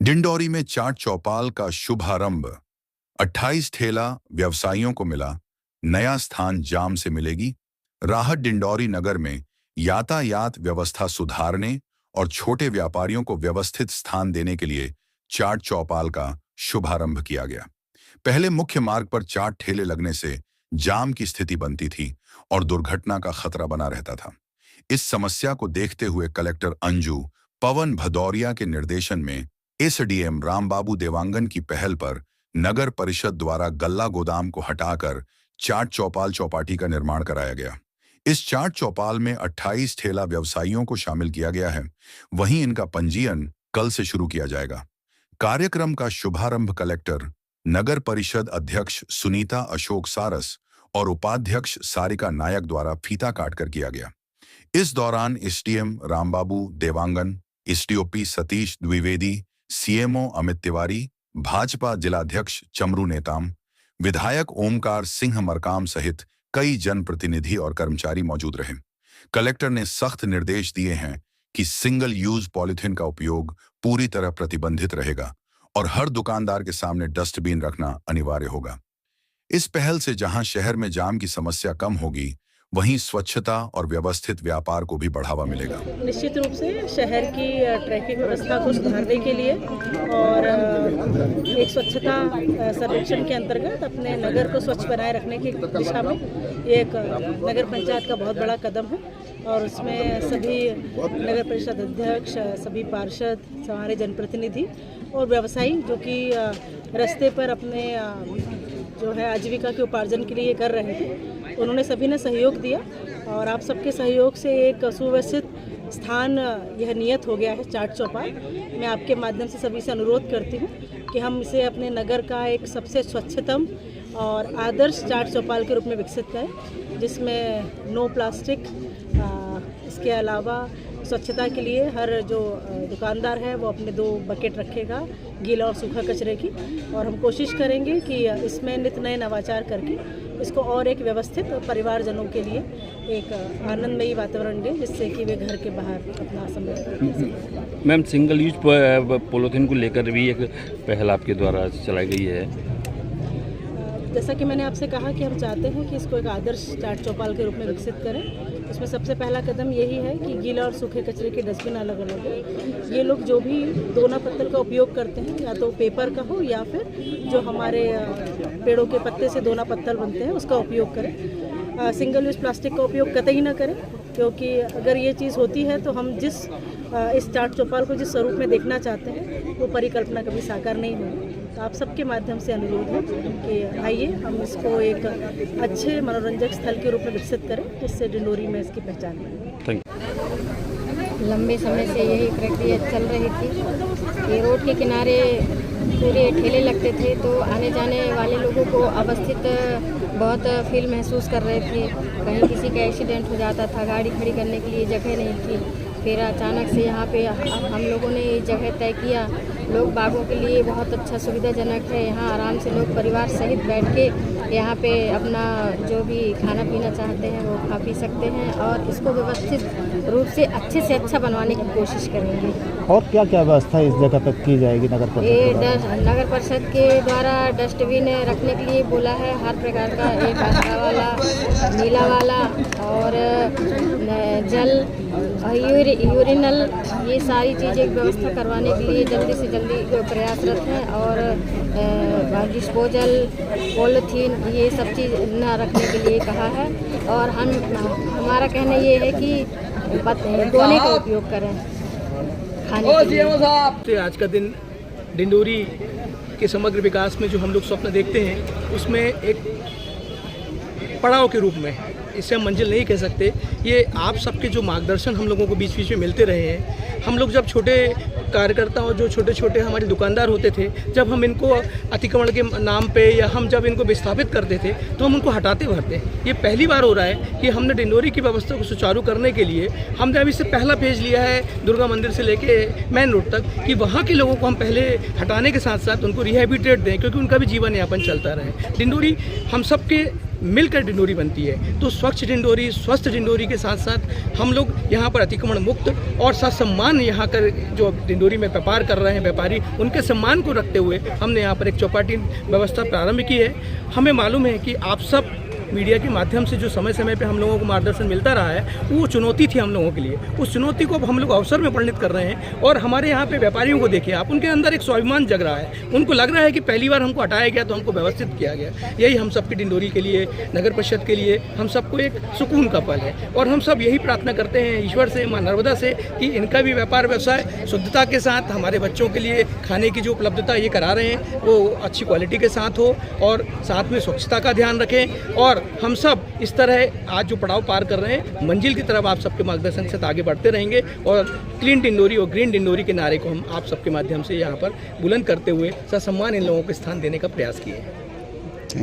डिंडौरी में चाट चौपाल का शुभारंभ। 28 ठेला व्यवसायियों को मिला नया स्थान, जाम से मिलेगी राहत। डिंडौरी नगर में यातायात व्यवस्था सुधारने और छोटे व्यापारियों को व्यवस्थित स्थान देने के लिए चाट चौपाल का शुभारंभ किया गया। पहले मुख्य मार्ग पर चाट ठेले लगने से जाम की स्थिति बनती थी और दुर्घटना का खतरा बना रहता था। इस समस्या को देखते हुए कलेक्टर अंजू पवन भदौरिया के निर्देशन में एसडीएम रामबाबू देवांगन की पहल पर नगर परिषद द्वारा गल्ला गोदाम को हटाकर चाट चौपाल चौपाटी का निर्माण कराया गया। इस चाट चौपाल में 28 ठेला व्यवसायियों को शामिल किया गया है। वहीं इनका पंजीयन कल से शुरू किया जाएगा। कार्यक्रम का शुभारंभ कलेक्टर, नगर परिषद अध्यक्ष सुनीता अशोक सारस और उपाध्यक्ष सारिका नायक द्वारा फीता काटकर किया गया। इस दौरान SDM Rambabu Dewangan, SDOP Satish Dwivedi, CMO Amit Tiwari, Bhajpa जिलाध्यक्ष चमरू नेताम, विधायक ओमकार सिंह मरकाम सहित कई जनप्रतिनिधि और कर्मचारी मौजूद रहे। कलेक्टर ने सख्त निर्देश दिए हैं कि सिंगल यूज पॉलिथीन का उपयोग पूरी तरह प्रतिबंधित रहेगा और हर दुकानदार के सामने डस्टबिन रखना अनिवार्य होगा। इस पहल से जहां शहर में जाम की समस्या कम होगी, वहीं स्वच्छता और व्यवस्थित व्यापार को भी बढ़ावा मिलेगा। निश्चित रूप से शहर की ट्रैफिक व्यवस्था को सुधारने के लिए और एक स्वच्छता सर्वेक्षण के अंतर्गत अपने नगर को स्वच्छ बनाए रखने की दिशा में एक नगर पंचायत का बहुत बड़ा कदम है और उसमें सभी नगर परिषद अध्यक्ष, सभी पार्षद, हमारे जनप्रतिनिधि और व्यवसायी जो कि रास्ते पर अपने जो है आजीविका के उपार्जन के लिए कर रहे थे, उन्होंने सभी ने सहयोग दिया और आप सबके सहयोग से एक सुव्यवस्थित स्थान यह नियत हो गया है चाट चौपाल। मैं आपके माध्यम से सभी से अनुरोध करती हूँ कि हम इसे अपने नगर का एक सबसे स्वच्छतम और आदर्श चाट चौपाल के रूप में विकसित करें, जिसमें नो प्लास्टिक, इसके अलावा स्वच्छता के लिए हर जो दुकानदार है वो अपने 2 बकेट रखेगा, गीला और सूखा कचरे की, और हम कोशिश करेंगे कि इसमें नित नए नवाचार करके इसको और एक व्यवस्थित और परिवारजनों के लिए एक आनंदमयी वातावरण दें, जिससे कि वे घर के बाहर अपना समय कर सकें। मैम, सिंगल यूज पॉलीथीन को लेकर भी एक पहल आपके द्वारा चलाई गई है। जैसा कि मैंने आपसे कहा कि हम चाहते हैं कि इसको एक आदर्श चाट चौपाल के रूप में विकसित करें। इसमें सबसे पहला कदम यही है कि गीला और सूखे कचरे के डस्टबिन अलग अलग है। ये लोग जो भी दोना पत्तल का उपयोग करते हैं, या तो पेपर का हो या फिर जो हमारे पेड़ों के पत्ते से दोना पत्तल बनते हैं उसका उपयोग करें। सिंगल यूज प्लास्टिक का उपयोग कतई ना करें, क्योंकि अगर ये चीज़ होती है तो हम जिस इस चाट चौपाल को जिस स्वरूप में देखना चाहते हैं वो परिकल्पना कभी साकार नहीं होगी। तो आप सबके माध्यम से अनुरोध है कि आइए हम इसको एक अच्छे मनोरंजक स्थल के रूप में विकसित करें, जिससे डिंडोरी में इसकी पहचान बने। लंबे समय से यही प्रक्रिया चल रही थी। ये रोड के किनारे पूरे ठेले लगते थे, तो आने जाने वाले लोगों को अवस्थित बहुत फील महसूस कर रहे थे। कहीं किसी का एक्सीडेंट हो जाता था, गाड़ी खड़ी करने के लिए जगह नहीं थी। फिर अचानक से यहाँ पे हम लोगों ने ये जगह तय किया। लोग बागों के लिए बहुत अच्छा सुविधाजनक है। यहाँ आराम से लोग परिवार सहित बैठ के यहाँ पे अपना जो भी खाना पीना चाहते हैं वो खा पी सकते हैं, और इसको व्यवस्थित रूप से अच्छा बनवाने की कोशिश करेंगे। और क्या क्या व्यवस्था इस जगह तक की जाएगी नगर परिषद? नगर परिषद के द्वारा डस्टबिन रखने के लिए बोला है, हर प्रकार का, एक हरा वाला, नीला वाला और जल, यूरिनल, ये सारी चीज़ें व्यवस्था करवाने के लिए जल्दी से जल्दी प्रयासरत हैं। और डिस्पोजल, पॉलीथीन, ये सब चीज़ न रखने के लिए कहा है। और हमारा कहना ये है कि दोने का उपयोग करें खाने के लिए। आज का दिन डिंडोरी के समग्र विकास में जो हम लोग स्वप्न देखते हैं, उसमें एक पड़ाव के रूप में, इससे हम मंजिल नहीं कह सकते। ये आप सबके जो मार्गदर्शन हम लोगों को बीच बीच में मिलते रहे हैं। हम लोग जब छोटे कार्यकर्ता और जो छोटे छोटे हमारे दुकानदार होते थे, जब हम इनको अतिक्रमण के नाम पे या हम जब इनको विस्थापित करते थे तो हम उनको हटाते भरते। ये पहली बार हो रहा है कि हमने डिंडोरी की व्यवस्था को सुचारू करने के लिए हमने अभी से पहला पेज लिया है दुर्गा मंदिर से लेके मेन रोड तक, कि वहाँ के लोगों को हम पहले हटाने के साथ साथ उनको रिहेबिलिटेट दें, क्योंकि उनका भी जीवन यापन चलता रहे। डिंडोरी हम सबके मिलकर डिंडोरी बनती है, तो स्वच्छ डिंडोरी, स्वस्थ डिंडोरी के साथ साथ हम लोग यहाँ पर अतिक्रमण मुक्त और ससम्मान सम्मान यहाँ कर जो डिंडोरी में व्यापार कर रहे हैं व्यापारी, उनके सम्मान को रखते हुए हमने यहाँ पर एक चौपाटी व्यवस्था प्रारंभ की है। हमें मालूम है कि आप सब मीडिया के माध्यम से जो समय समय पे हम लोगों को मार्गदर्शन मिलता रहा है, वो चुनौती थी हम लोगों के लिए। उस चुनौती को अब हम लोग अवसर में परिणत कर रहे हैं। और हमारे यहाँ पे व्यापारियों को देखिए आप, उनके अंदर एक स्वाभिमान जग रहा है। उनको लग रहा है कि पहली बार हमको हटाया गया तो हमको व्यवस्थित किया गया। यही हम सबकी डिंडोरी के लिए, नगर परिषद के लिए हम सबको एक सुकून का पल है। और हम सब यही प्रार्थना करते हैं ईश्वर से, माँ नर्मदा से, कि इनका भी व्यापार व्यवसाय शुद्धता के साथ, हमारे बच्चों के लिए खाने की जो उपलब्धता ये करा रहे हैं वो अच्छी क्वालिटी के साथ हो, और साथ में स्वच्छता का ध्यान रखें। और हम सब इस तरह आज जो पड़ाव पार कर रहे हैं, मंजिल की तरफ आप सबके मार्गदर्शन से आगे बढ़ते रहेंगे। और क्लीन डिंडोरी और ग्रीन डिंडोरी के नारे को हम आप सबके माध्यम से यहाँ पर बुलंद करते हुए ससम्मान इन लोगों को स्थान देने का प्रयास किए हैं।